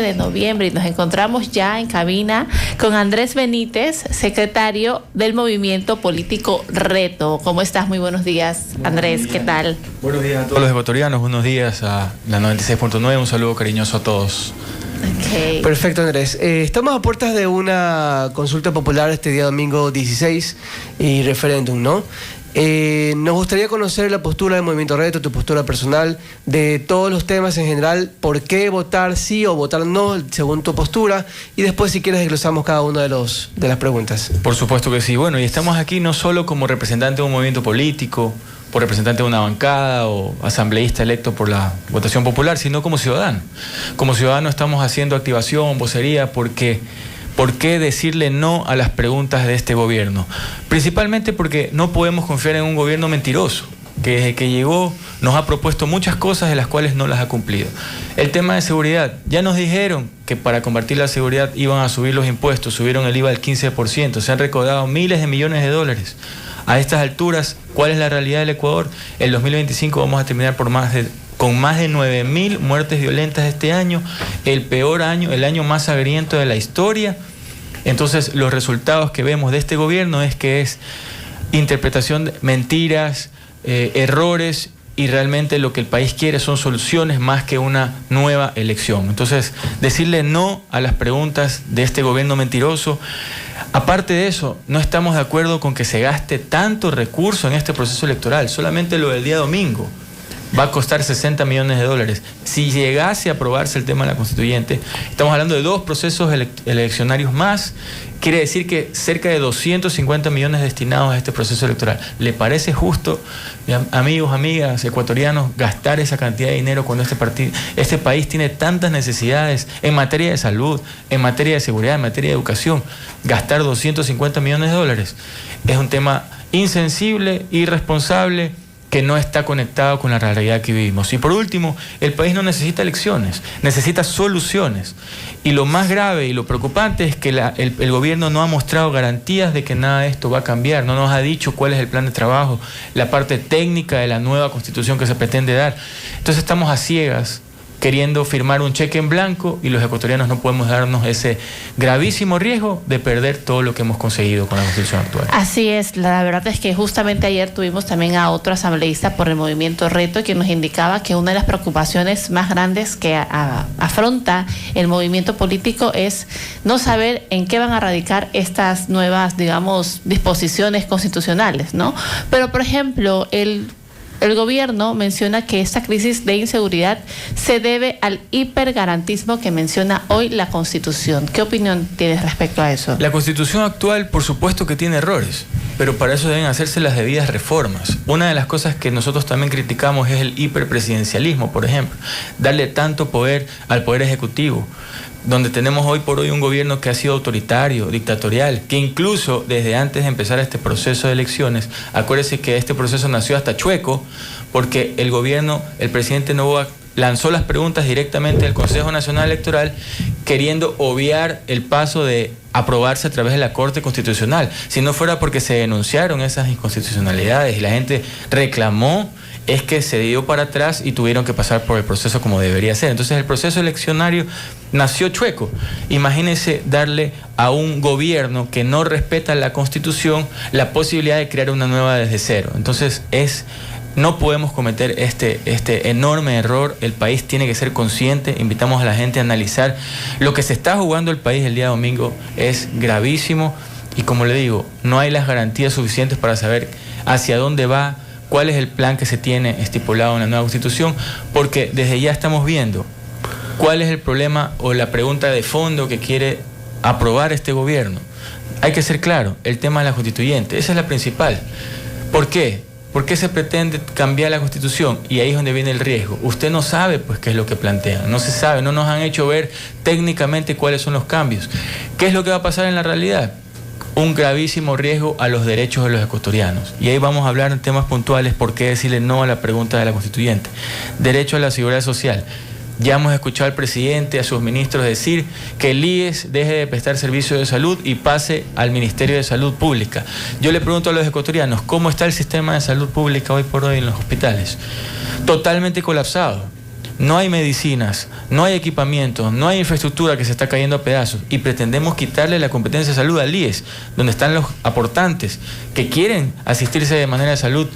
de noviembre y nos encontramos ya en cabina con Andrés Benítez, secretario del movimiento político Reto. ¿Cómo estás? Muy buenos días, Andrés. ¿Qué tal? Buenos días a todos los ecuatorianos, buenos días a la 96.9, un saludo cariñoso a todos. Okay. Perfecto, Andrés. Estamos a puertas de una consulta popular este día domingo 16 y referéndum, ¿no? Nos gustaría conocer la postura del Movimiento Reto, tu postura personal, de todos los temas en general, por qué votar sí o votar no, según tu postura, y después si quieres desglosamos cada una de las preguntas. Por supuesto que sí. Bueno, y estamos aquí no solo como representante de un movimiento político, por representante de una bancada o asambleísta electo por la votación popular, sino como ciudadano. Como ciudadano estamos haciendo activación, vocería, porque ¿por qué decirle no a las preguntas de este gobierno? Principalmente porque no podemos confiar en un gobierno mentiroso, que desde que llegó nos ha propuesto muchas cosas de las cuales no las ha cumplido. El tema de seguridad, ya nos dijeron que para combatir la seguridad iban a subir los impuestos, subieron el IVA al 15%, se han recaudado miles de millones de dólares. A estas alturas, ¿cuál es la realidad del Ecuador? El 2025 vamos a terminar con más de 9.000 muertes violentas este año, el peor año, el año más sangriento de la historia. Entonces, los resultados que vemos de este gobierno es que es interpretación de mentiras, errores, y realmente lo que el país quiere son soluciones más que una nueva elección. Entonces, decirle no a las preguntas de este gobierno mentiroso. Aparte de eso, no estamos de acuerdo con que se gaste tanto recurso en este proceso electoral. Solamente lo del día domingo va a costar 60 millones de dólares. Si llegase a aprobarse el tema de la constituyente, estamos hablando de 2 procesos eleccionarios más. Quiere decir que cerca de 250 millones destinados a este proceso electoral. ¿Le parece justo, amigos, amigas, ecuatorianos, gastar esa cantidad de dinero cuando este país tiene tantas necesidades en materia de salud, en materia de seguridad, en materia de educación? Gastar 250 millones de dólares es un tema insensible, irresponsable, que no está conectado con la realidad que vivimos. Y por último, el país no necesita elecciones, necesita soluciones. Y lo más grave y lo preocupante es que el gobierno no ha mostrado garantías de que nada de esto va a cambiar, no nos ha dicho cuál es el plan de trabajo, la parte técnica de la nueva constitución que se pretende dar. Entonces estamos a ciegas, queriendo firmar un cheque en blanco, y los ecuatorianos no podemos darnos ese gravísimo riesgo de perder todo lo que hemos conseguido con la constitución actual. Así es, la verdad es que justamente ayer tuvimos también a otro asambleísta por el Movimiento Reto que nos indicaba que una de las preocupaciones más grandes que afronta el movimiento político es no saber en qué van a radicar estas nuevas, digamos, disposiciones constitucionales, ¿no? Pero, por ejemplo, el gobierno menciona que esta crisis de inseguridad se debe al hipergarantismo que menciona hoy la Constitución. ¿Qué opinión tienes respecto a eso? La Constitución actual, por supuesto que tiene errores, pero para eso deben hacerse las debidas reformas. Una de las cosas que nosotros también criticamos es el hiperpresidencialismo, por ejemplo, darle tanto poder al Poder Ejecutivo, donde tenemos hoy por hoy un gobierno que ha sido autoritario, dictatorial, que incluso desde antes de empezar este proceso de elecciones, acuérdese que este proceso nació hasta chueco, porque el presidente Noboa lanzó las preguntas directamente del Consejo Nacional Electoral, queriendo obviar el paso de aprobarse a través de la Corte Constitucional. Si no fuera porque se denunciaron esas inconstitucionalidades y la gente reclamó, es que se dio para atrás y tuvieron que pasar por el proceso como debería ser. Entonces el proceso eleccionario nació chueco. Imagínense darle a un gobierno que no respeta la Constitución la posibilidad de crear una nueva desde cero. Entonces no podemos cometer este enorme error. El país tiene que ser consciente. Invitamos a la gente a analizar lo que se está jugando el país el día domingo. Es gravísimo y, como le digo, no hay las garantías suficientes para saber hacia dónde va, cuál es el plan que se tiene estipulado en la nueva Constitución, porque desde ya estamos viendo cuál es el problema o la pregunta de fondo que quiere aprobar este gobierno. Hay que ser claro, el tema de la constituyente, esa es la principal. ¿Por qué? ¿Por qué se pretende cambiar la Constitución? Y ahí es donde viene el riesgo. Usted no sabe pues qué es lo que plantean, no se sabe, no nos han hecho ver técnicamente cuáles son los cambios. ¿Qué es lo que va a pasar en la realidad? Un gravísimo riesgo a los derechos de los ecuatorianos. Y ahí vamos a hablar en temas puntuales por qué decirle no a la pregunta de la constituyente. Derecho a la seguridad social. Ya hemos escuchado al presidente, a sus ministros decir que el IES deje de prestar servicios de salud y pase al Ministerio de Salud Pública. Yo le pregunto a los ecuatorianos, ¿cómo está el sistema de salud pública hoy por hoy en los hospitales? Totalmente colapsado. no hay medicinas, no hay equipamiento, no hay infraestructura, que se está cayendo a pedazos, y pretendemos quitarle la competencia de salud al IES, donde están los aportantes que quieren asistirse de manera de salud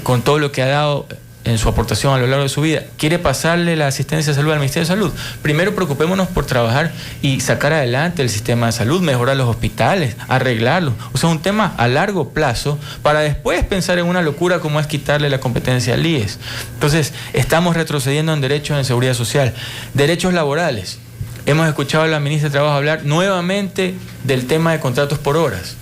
con todo lo que ha dado en su aportación a lo largo de su vida, quiere pasarle la asistencia de salud al Ministerio de Salud. Primero preocupémonos por trabajar y sacar adelante el sistema de salud, mejorar los hospitales, arreglarlos. O sea, un tema a largo plazo para después pensar en una locura como es quitarle la competencia al IES. Entonces, estamos retrocediendo en derechos en seguridad social, derechos laborales. Hemos escuchado a la ministra de Trabajo hablar nuevamente del tema de contratos por horas,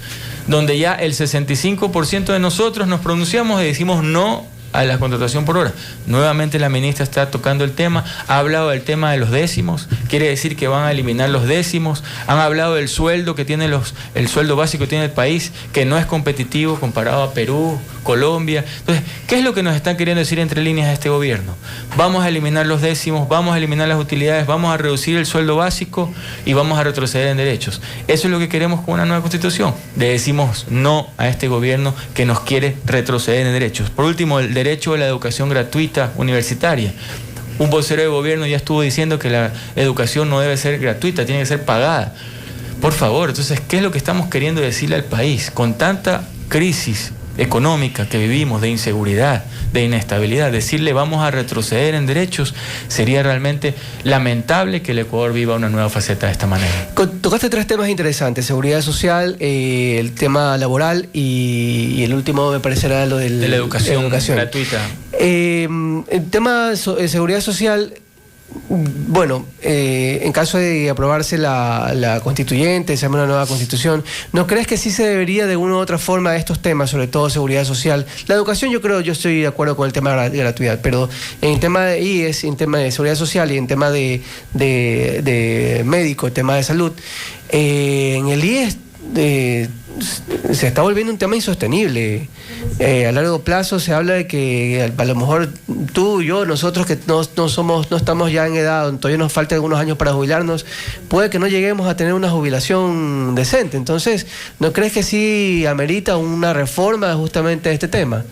donde ya el 65% de nosotros nos pronunciamos y decimos no a la contratación por hora. Nuevamente la ministra está tocando el tema, ha hablado del tema de los décimos, quiere decir que van a eliminar los décimos, han hablado del sueldo que tiene el sueldo básico que tiene el país, que no es competitivo comparado a Perú, Colombia. Entonces, ¿qué es lo que nos están queriendo decir entre líneas de este gobierno? Vamos a eliminar los décimos, vamos a eliminar las utilidades, vamos a reducir el sueldo básico y vamos a retroceder en derechos. Eso es lo que queremos con una nueva constitución. Le decimos no a este gobierno que nos quiere retroceder en derechos. Por último, el derecho a la educación gratuita universitaria. Un vocero de gobierno ya estuvo diciendo que la educación no debe ser gratuita, tiene que ser pagada. Por favor, entonces, ¿qué es lo que estamos queriendo decirle al país? Con tanta crisis económica que vivimos, de inseguridad, de inestabilidad, decirle vamos a retroceder en derechos, sería realmente lamentable que el Ecuador viva una nueva faceta de esta manera. Tocaste tres temas interesantes: seguridad social, el tema laboral y el último me parecerá lo de la educación gratuita. El tema de seguridad social, bueno, en caso de aprobarse la constituyente, se llama una nueva constitución, ¿no crees que sí se debería de una u otra forma a estos temas, sobre todo seguridad social? La educación, yo estoy de acuerdo con el tema de gratuidad, pero en tema de IES, en tema de seguridad social y en tema de médico, tema de salud, en el IES se está volviendo un tema insostenible. A largo plazo se habla de que a lo mejor tú, yo, nosotros que no estamos ya en edad, todavía nos faltan algunos años para jubilarnos, puede que no lleguemos a tener una jubilación decente. Entonces, ¿no crees que sí amerita una reforma justamente de este tema?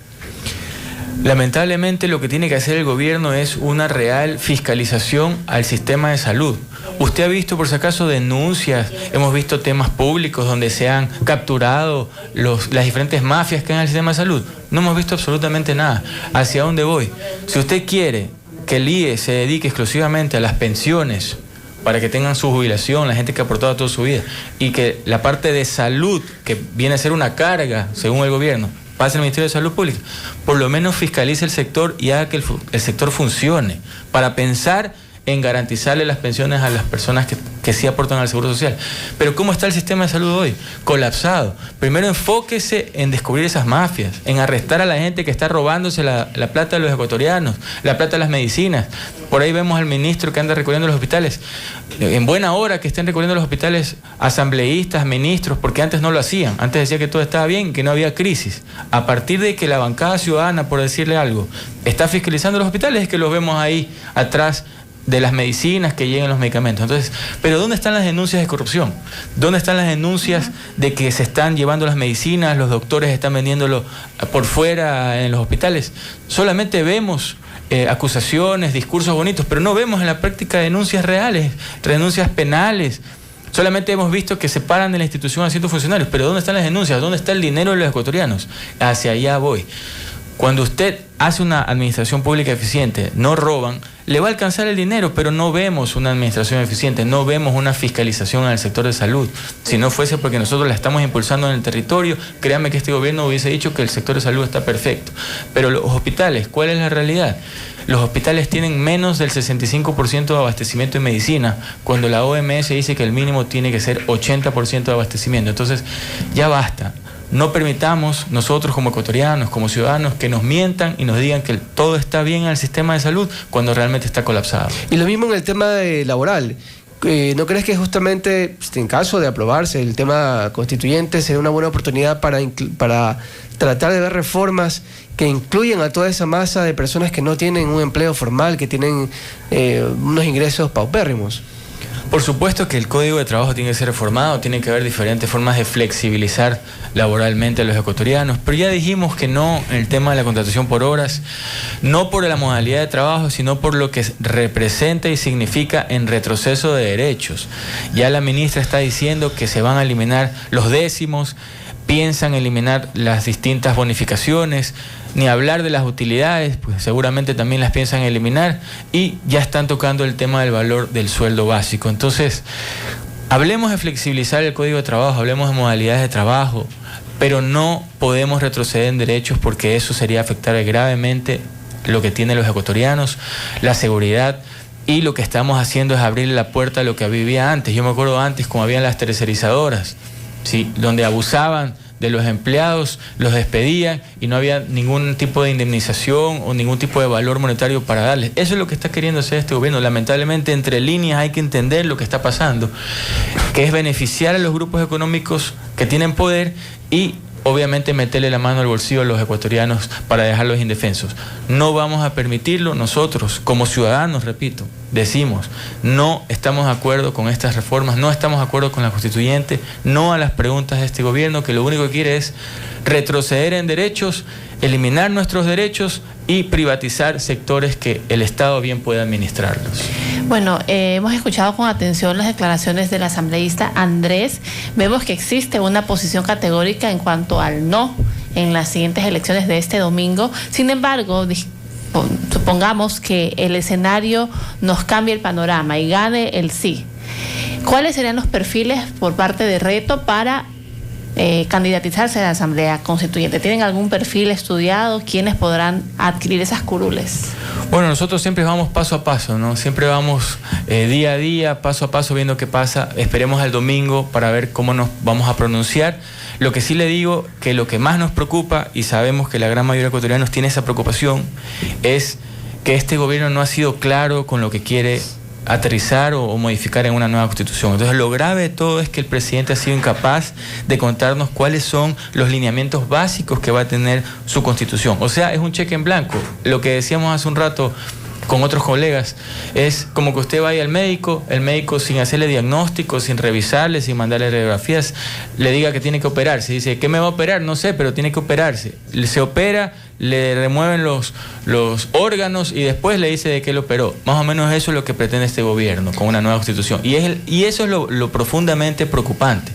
Lamentablemente lo que tiene que hacer el gobierno es una real fiscalización al sistema de salud. Usted ha visto, por si acaso, denuncias, hemos visto temas públicos donde se han capturado las diferentes mafias que hay en el sistema de salud. No hemos visto absolutamente nada. ¿Hacia dónde voy? Si usted quiere que el IES se dedique exclusivamente a las pensiones para que tengan su jubilación, la gente que ha aportado toda su vida, y que la parte de salud, que viene a ser una carga, según el gobierno, pase al Ministerio de Salud Pública, por lo menos fiscalice el sector y haga que el sector funcione, para pensar en garantizarle las pensiones a las personas que sí aportan al Seguro Social. Pero ¿cómo está el sistema de salud hoy? Colapsado. Primero enfóquese en descubrir esas mafias, en arrestar a la gente que está robándose la plata de los ecuatorianos, la plata de las medicinas. Por ahí vemos al ministro que anda recorriendo los hospitales. En buena hora que estén recorriendo los hospitales asambleístas, ministros, porque antes no lo hacían. Antes decía que todo estaba bien, que no había crisis. A partir de que la bancada ciudadana, por decirle algo, está fiscalizando los hospitales, es que los vemos ahí atrás de las medicinas que lleguen los medicamentos. Entonces, ¿pero dónde están las denuncias de corrupción? ¿Dónde están las denuncias de que se están llevando las medicinas, los doctores están vendiéndolo por fuera en los hospitales? Solamente vemos acusaciones, discursos bonitos, pero no vemos en la práctica denuncias reales, denuncias penales. Solamente hemos visto que se paran de la institución a ciertos funcionarios, pero ¿dónde están las denuncias? ¿Dónde está el dinero de los ecuatorianos? Hacia allá voy. Cuando usted hace una administración pública eficiente, no roban, le va a alcanzar el dinero, pero no vemos una administración eficiente, no vemos una fiscalización en el sector de salud. Si no fuese porque nosotros la estamos impulsando en el territorio, créanme que este gobierno hubiese dicho que el sector de salud está perfecto. Pero los hospitales, ¿cuál es la realidad? Los hospitales tienen menos del 65% de abastecimiento en medicina, cuando la OMS dice que el mínimo tiene que ser 80% de abastecimiento. Entonces, ya basta. No permitamos nosotros como ecuatorianos, como ciudadanos, que nos mientan y nos digan que todo está bien en el sistema de salud cuando realmente está colapsado. Y lo mismo en el tema laboral. ¿No crees que justamente, en caso de aprobarse el tema constituyente, sería una buena oportunidad para tratar de ver reformas que incluyan a toda esa masa de personas que no tienen un empleo formal, que tienen unos ingresos paupérrimos? Por supuesto que el Código de Trabajo tiene que ser reformado, tiene que haber diferentes formas de flexibilizar laboralmente a los ecuatorianos, pero ya dijimos que no en el tema de la contratación por horas, no por la modalidad de trabajo, sino por lo que representa y significa en retroceso de derechos. Ya la ministra está diciendo que se van a eliminar los décimos, piensan eliminar las distintas bonificaciones, ni hablar de las utilidades, pues seguramente también las piensan eliminar, y ya están tocando el tema del valor del sueldo básico. Entonces, hablemos de flexibilizar el Código de Trabajo, hablemos de modalidades de trabajo, pero no podemos retroceder en derechos porque eso sería afectar gravemente lo que tienen los ecuatorianos, la seguridad, y lo que estamos haciendo es abrirle la puerta a lo que vivía antes. Yo me acuerdo antes como habían las tercerizadoras, ¿sí?, donde abusaban de los empleados, los despedían y no había ningún tipo de indemnización o ningún tipo de valor monetario para darles. Eso es lo que está queriendo hacer este gobierno. Lamentablemente, entre líneas hay que entender lo que está pasando, que es beneficiar a los grupos económicos que tienen poder y obviamente meterle la mano al bolsillo a los ecuatorianos para dejarlos indefensos. No vamos a permitirlo. Nosotros, como ciudadanos, repito, decimos, no estamos de acuerdo con estas reformas, no estamos de acuerdo con la constituyente, no a las preguntas de este gobierno, que lo único que quiere es retroceder en derechos, eliminar nuestros derechos y privatizar sectores que el Estado bien puede administrarlos. Bueno, hemos escuchado con atención las declaraciones del asambleísta Andrés. Vemos que existe una posición categórica en cuanto al no en las siguientes elecciones de este domingo. Sin embargo, supongamos que el escenario nos cambie el panorama y gane el sí. ¿Cuáles serían los perfiles por parte de Reto para candidatizarse a la Asamblea Constituyente? ¿Tienen algún perfil estudiado? ¿Quiénes podrán adquirir esas curules? Bueno, nosotros siempre vamos paso a paso, ¿no? Siempre vamos día a día, paso a paso, viendo qué pasa. Esperemos al domingo para ver cómo nos vamos a pronunciar. Lo que sí le digo, que lo que más nos preocupa, y sabemos que la gran mayoría de ecuatorianos tiene esa preocupación, es que este gobierno no ha sido claro con lo que quiere aterrizar o modificar en una nueva constitución. Entonces, lo grave de todo es que el presidente ha sido incapaz de contarnos cuáles son los lineamientos básicos que va a tener su constitución. O sea, es un cheque en blanco. Lo que decíamos hace un rato con otros colegas, es como que usted vaya al médico, el médico sin hacerle diagnóstico, sin revisarle, sin mandarle radiografías, le diga que tiene que operarse. Dice, ¿qué me va a operar? No sé, pero tiene que operarse. Se opera, le remueven los órganos y después le dice de qué lo operó. Más o menos eso es lo que pretende este gobierno con una nueva constitución. Y eso es lo profundamente preocupante,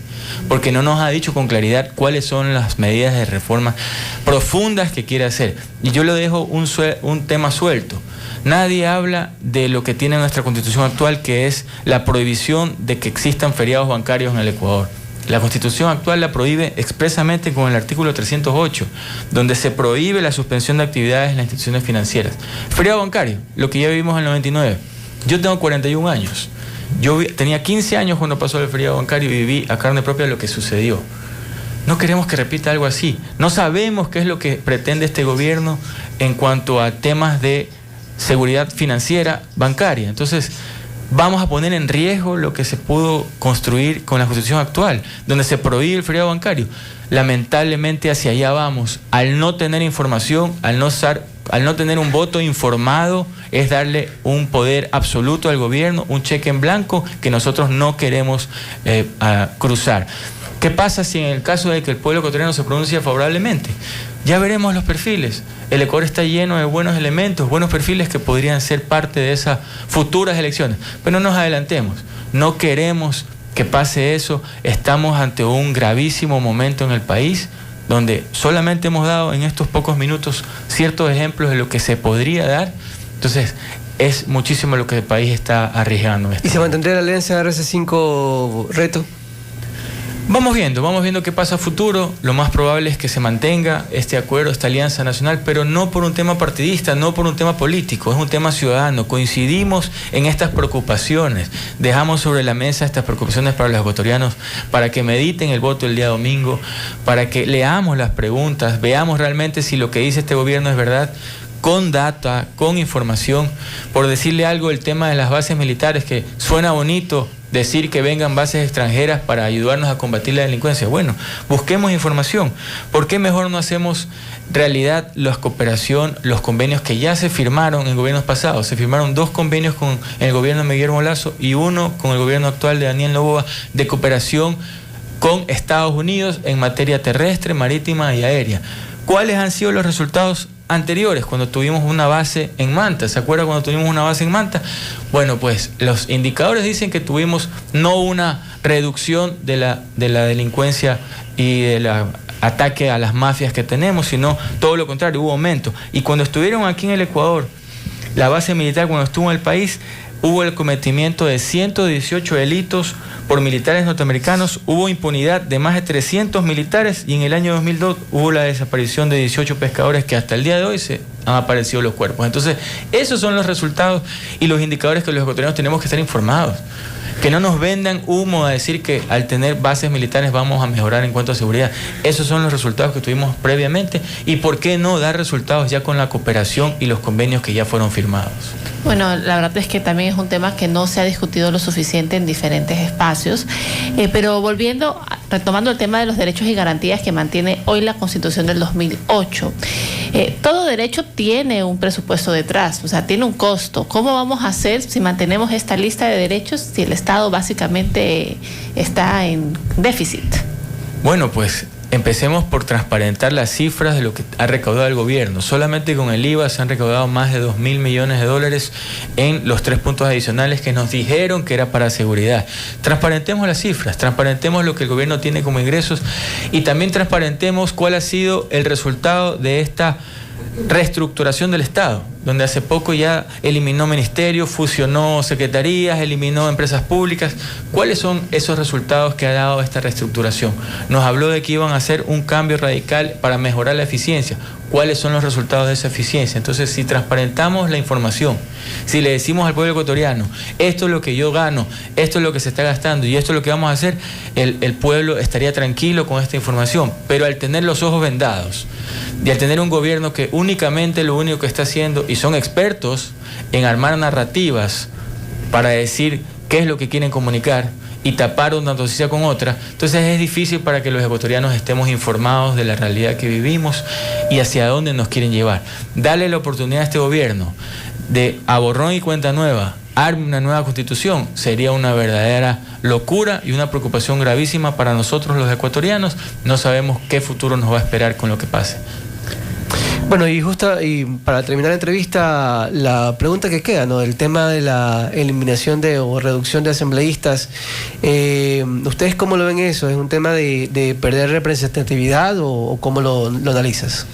porque no nos ha dicho con claridad cuáles son las medidas de reforma profundas que quiere hacer. Y yo le dejo un tema suelto. Nadie habla de lo que tiene nuestra constitución actual, que es la prohibición de que existan feriados bancarios en el Ecuador. La constitución actual la prohíbe expresamente con el artículo 308, donde se prohíbe la suspensión de actividades en las instituciones financieras. Feriado bancario, lo que ya vivimos en el 99. Yo tengo 41 años. Yo tenía 15 años cuando pasó el feriado bancario y viví a carne propia lo que sucedió. No queremos que repita algo así. No sabemos qué es lo que pretende este gobierno en cuanto a temas de seguridad financiera bancaria. Entonces, vamos a poner en riesgo lo que se pudo construir con la constitución actual, donde se prohíbe el feriado bancario. Lamentablemente hacia allá vamos. Al no tener información, al no tener un voto informado, es darle un poder absoluto al gobierno, un cheque en blanco que nosotros no queremos cruzar. ¿Qué pasa si en el caso de que el pueblo ecuatoriano se pronuncie favorablemente? Ya veremos los perfiles. El Ecuador está lleno de buenos elementos, buenos perfiles que podrían ser parte de esas futuras elecciones. Pero no nos adelantemos. No queremos que pase eso. Estamos ante un gravísimo momento en el país, donde solamente hemos dado en estos pocos minutos ciertos ejemplos de lo que se podría dar. Entonces, es muchísimo lo que el país está arriesgando. ¿Y se mantendría la alianza RC5 Reto? Vamos viendo qué pasa a futuro. Lo más probable es que se mantenga este acuerdo, esta alianza nacional, pero no por un tema partidista, no por un tema político, es un tema ciudadano. Coincidimos en estas preocupaciones, dejamos sobre la mesa estas preocupaciones para los ecuatorianos, para que mediten el voto el día domingo, para que leamos las preguntas, veamos realmente si lo que dice este gobierno es verdad, con data, con información. Por decirle algo, el tema de las bases militares, que suena bonito, decir que vengan bases extranjeras para ayudarnos a combatir la delincuencia. Bueno, busquemos información. ¿Por qué mejor no hacemos realidad la cooperación, los convenios que ya se firmaron en gobiernos pasados? Se firmaron 2 convenios con el gobierno de Guillermo Lasso y 1 con el gobierno actual de Daniel Noboa de cooperación con Estados Unidos en materia terrestre, marítima y aérea. ¿Cuáles han sido los resultados anteriores cuando tuvimos una base en Manta? ¿Se acuerda cuando tuvimos una base en Manta? Bueno, pues los indicadores dicen que tuvimos no una reducción de la delincuencia y del ataque a las mafias que tenemos, sino todo lo contrario, hubo aumento. Y cuando estuvieron aquí en el Ecuador, la base militar cuando estuvo en el país, hubo el cometimiento de 118 delitos por militares norteamericanos, hubo impunidad de más de 300 militares y en el año 2002 hubo la desaparición de 18 pescadores que hasta el día de hoy se han aparecido los cuerpos. Entonces, esos son los resultados y los indicadores que los ecuatorianos tenemos que estar informados. Que no nos vendan humo a decir que al tener bases militares vamos a mejorar en cuanto a seguridad. Esos son los resultados que tuvimos previamente y por qué no dar resultados ya con la cooperación y los convenios que ya fueron firmados. Bueno, la verdad es que también es un tema que no se ha discutido lo suficiente en diferentes espacios, pero retomando el tema de los derechos y garantías que mantiene hoy la Constitución del 2008, todo derecho tiene un presupuesto detrás, o sea, tiene un costo. ¿Cómo vamos a hacer si mantenemos esta lista de derechos si el Estado básicamente está en déficit? Bueno, pues empecemos por transparentar las cifras de lo que ha recaudado el gobierno. Solamente con el IVA se han recaudado más de 2.000 millones de dólares en los 3 puntos adicionales que nos dijeron que era para seguridad. Transparentemos las cifras, transparentemos lo que el gobierno tiene como ingresos y también transparentemos cuál ha sido el resultado de esta reestructuración del Estado, donde hace poco ya eliminó ministerios, fusionó secretarías, eliminó empresas públicas. ¿Cuáles son esos resultados que ha dado esta reestructuración? Nos habló de que iban a hacer un cambio radical para mejorar la eficiencia. ¿Cuáles son los resultados de esa eficiencia? Entonces, si transparentamos la información, si le decimos al pueblo ecuatoriano, esto es lo que yo gano, esto es lo que se está gastando y esto es lo que vamos a hacer, el pueblo estaría tranquilo con esta información. Pero al tener los ojos vendados y al tener un gobierno que únicamente lo único que está haciendo, y son expertos en armar narrativas para decir qué es lo que quieren comunicar y tapar una noticia con otra, entonces es difícil para que los ecuatorianos estemos informados de la realidad que vivimos y hacia dónde nos quieren llevar. Darle la oportunidad a este gobierno de a borrón y cuenta nueva, arme una nueva constitución, sería una verdadera locura y una preocupación gravísima para nosotros los ecuatorianos. No sabemos qué futuro nos va a esperar con lo que pase. Bueno, y para terminar la entrevista, la pregunta que queda, ¿no? El tema de la eliminación o reducción de asambleístas. ¿Ustedes cómo lo ven eso? ¿Es un tema de perder representatividad o cómo lo analizas?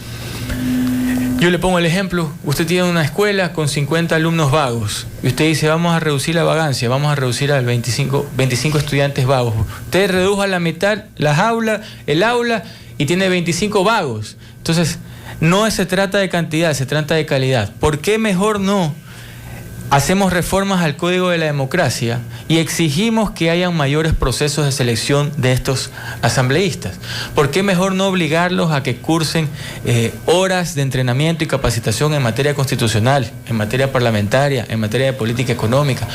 Yo le pongo el ejemplo. Usted tiene una escuela con 50 alumnos vagos y usted dice, vamos a reducir la vagancia, vamos a reducir al 25 estudiantes vagos. Usted redujo a la mitad el aula y tiene 25 vagos. Entonces, no se trata de cantidad, se trata de calidad. ¿Por qué mejor no hacemos reformas al Código de la Democracia y exigimos que hayan mayores procesos de selección de estos asambleístas? ¿Por qué mejor no obligarlos a que cursen horas de entrenamiento y capacitación en materia constitucional, en materia parlamentaria, en materia de política económica?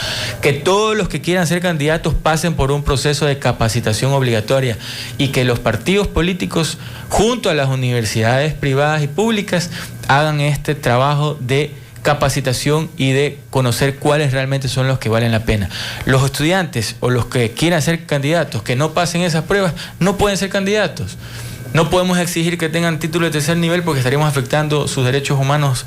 Que todos los que quieran ser candidatos pasen por un proceso de capacitación obligatoria y que los partidos políticos, junto a las universidades privadas y públicas, hagan este trabajo de capacitación y de conocer cuáles realmente son los que valen la pena. Los estudiantes o los que quieran ser candidatos que no pasen esas pruebas no pueden ser candidatos. No podemos exigir que tengan título de tercer nivel porque estaríamos afectando sus derechos humanos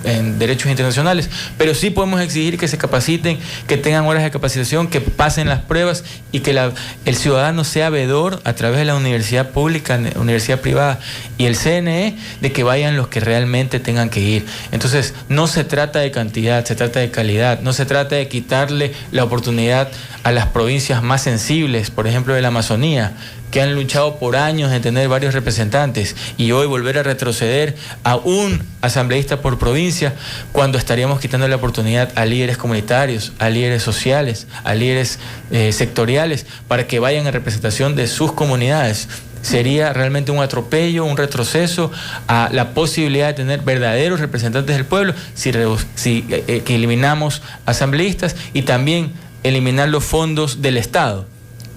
en derechos internacionales, pero sí podemos exigir que se capaciten, que tengan horas de capacitación, que pasen las pruebas y que el ciudadano sea veedor a través de la universidad pública, universidad privada y el CNE de que vayan los que realmente tengan que ir. Entonces, no se trata de cantidad, se trata de calidad, no se trata de quitarle la oportunidad a las provincias más sensibles, por ejemplo de la Amazonía, que han luchado por años en tener varios representantes y hoy volver a retroceder a un asambleísta por provincia cuando estaríamos quitando la oportunidad a líderes comunitarios, a líderes sociales, a líderes sectoriales para que vayan en representación de sus comunidades. Sería realmente un atropello, un retroceso a la posibilidad de tener verdaderos representantes del pueblo si que eliminamos asambleístas y también eliminar los fondos del Estado,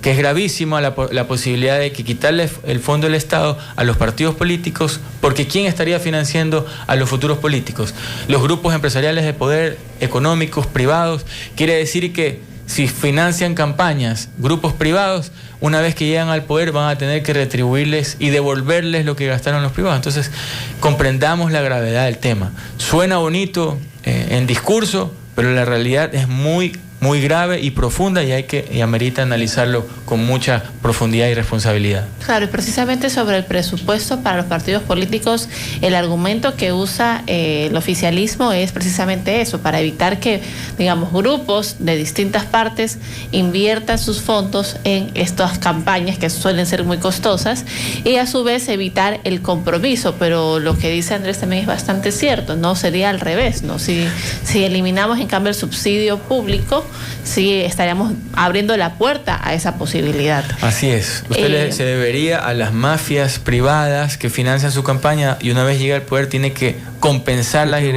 que es gravísima la posibilidad de que quitarle el fondo del Estado a los partidos políticos, porque ¿quién estaría financiando a los futuros políticos? Los grupos empresariales de poder económicos privados. Quiere decir que si financian campañas, grupos privados, una vez que llegan al poder van a tener que retribuirles y devolverles lo que gastaron los privados. Entonces, comprendamos la gravedad del tema. Suena bonito en discurso, pero la realidad es muy grave y profunda y amerita analizarlo con mucha profundidad y responsabilidad. Claro, y precisamente sobre el presupuesto para los partidos políticos, el argumento que usa el oficialismo es precisamente eso, para evitar que, digamos, grupos de distintas partes inviertan sus fondos en estas campañas que suelen ser muy costosas y a su vez evitar el compromiso. Pero lo que dice Andrés también es bastante cierto, no sería al revés, ¿no? Si eliminamos en cambio el subsidio público, sí estaríamos abriendo la puerta a esa posibilidad. Así es. Usted se debería a las mafias privadas que financian su campaña y una vez llega al poder tiene que compensarla y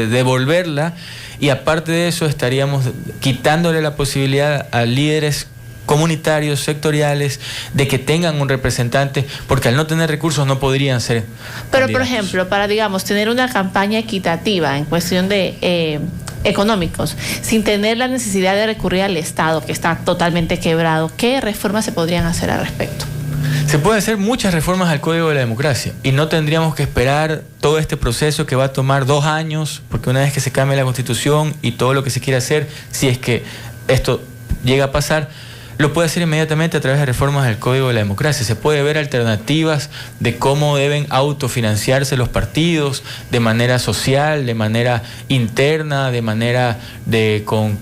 devolverla, y aparte de eso estaríamos quitándole la posibilidad a líderes comunitarios, sectoriales, de que tengan un representante, porque al no tener recursos no podrían ser Pero, candidatos. por ejemplo, para, digamos, tener una campaña equitativa en cuestión de económicos, sin tener la necesidad de recurrir al Estado, que está totalmente quebrado, ¿qué reformas se podrían hacer al respecto? Se pueden hacer muchas reformas al Código de la Democracia y no tendríamos que esperar todo este proceso que va a tomar 2 años, porque una vez que se cambie la Constitución y todo lo que se quiera hacer, si es que esto llega a pasar, lo puede hacer inmediatamente a través de reformas del Código de la Democracia. Se puede ver alternativas de cómo deben autofinanciarse los partidos de manera social, de manera interna, de manera con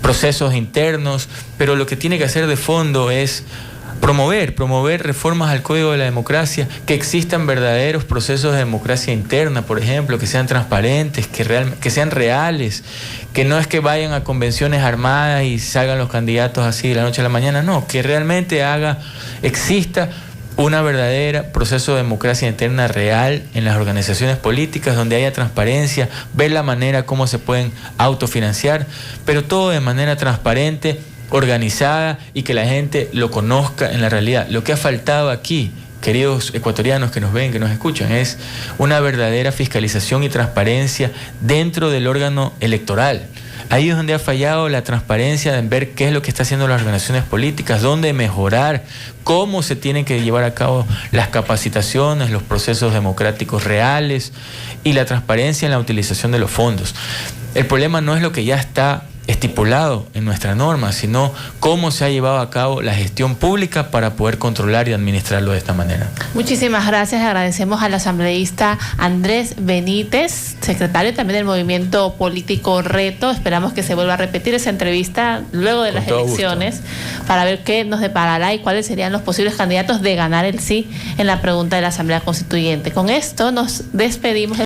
procesos internos, pero lo que tiene que hacer de fondo es promover reformas al Código de la Democracia, que existan verdaderos procesos de democracia interna, por ejemplo, que sean transparentes, que sean reales, que no es que vayan a convenciones armadas y salgan los candidatos así de la noche a la mañana, no, que realmente exista una verdadera proceso de democracia interna real en las organizaciones políticas, donde haya transparencia, ver la manera como se pueden autofinanciar, pero todo de manera transparente, organizada, y que la gente lo conozca en la realidad. Lo que ha faltado aquí, queridos ecuatorianos que nos ven, que nos escuchan, es una verdadera fiscalización y transparencia dentro del órgano electoral. Ahí es donde ha fallado la transparencia en ver qué es lo que están haciendo las organizaciones políticas, dónde mejorar, cómo se tienen que llevar a cabo las capacitaciones, los procesos democráticos reales y la transparencia en la utilización de los fondos. El problema no es lo que ya está estipulado en nuestra norma, sino cómo se ha llevado a cabo la gestión pública para poder controlar y administrarlo de esta manera. Muchísimas gracias, agradecemos al asambleísta Andrés Benítez, secretario también del movimiento político Reto. Esperamos que se vuelva a repetir esa entrevista luego de las elecciones para ver qué nos deparará y cuáles serían los posibles candidatos de ganar el sí en la pregunta de la Asamblea Constituyente. Con esto nos despedimos.